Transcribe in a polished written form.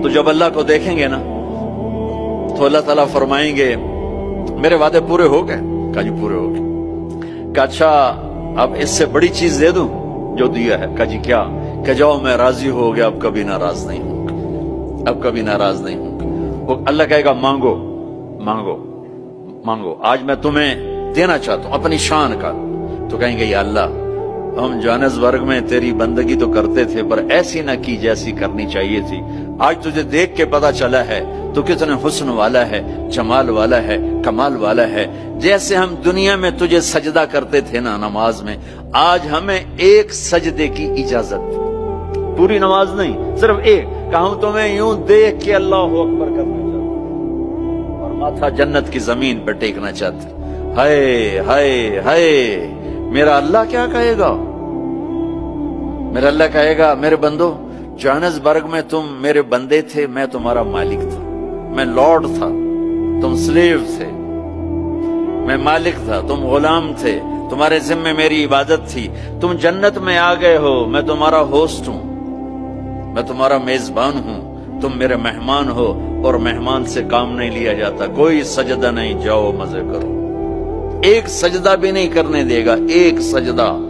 تو جب اللہ کو دیکھیں گے نا تو اللہ تعالیٰ فرمائیں گے میرے وعدے پورے ہو گئے؟ کہا جی پورے ہو گئے۔ کہا اچھا اب اس سے بڑی چیز دے دوں جو دیا ہے؟ کہا جی کیا؟ کہ جاؤ میں راضی ہو گیا، اب کبھی ناراض نہیں ہوں گا، اب کبھی ناراض نہیں ہوں گا۔ وہ اللہ کہے گا مانگو مانگو مانگو، آج میں تمہیں دینا چاہتا ہوں اپنی شان کا۔ تو کہیں گے یا اللہ ہم جوہانسبرگ میں تیری بندگی تو کرتے تھے پر ایسی نہ کی جیسی کرنی چاہیے تھی، آج تجھے دیکھ کے پتا چلا ہے تو کتنے حسن والا ہے، جمال والا ہے، کمال والا ہے۔ جیسے ہم دنیا میں تجھے سجدہ کرتے تھے نا نماز میں، آج ہمیں ایک سجدے کی اجازت، پوری نماز نہیں صرف ایک، کہ ہم تمہیں یوں دیکھ کے اللہ اکبر کرنا چاہتے اور ماتھا جنت کی زمین پہ ٹیکنا چاہتے۔ ہائے ہائے ہائے، میرا اللہ کیا کہے گا؟ میرا اللہ کہے گا میرے بندو جوہانسبرگ میں تم میرے بندے تھے، میں تمہارا مالک تھا، میں لارڈ تھا، تم سلیو تھے، میں مالک تھا، تم غلام تھے، تمہارے ذمہ میری عبادت تھی، تم جنت میں آ گئے ہو، میں تمہارا ہوسٹ ہوں، میں تمہارا میزبان ہوں، تم میرے مہمان ہو، اور مہمان سے کام نہیں لیا جاتا، کوئی سجدہ نہیں، جاؤ مزے کرو، ایک سجدہ بھی نہیں کرنے دے گا، ایک سجدہ۔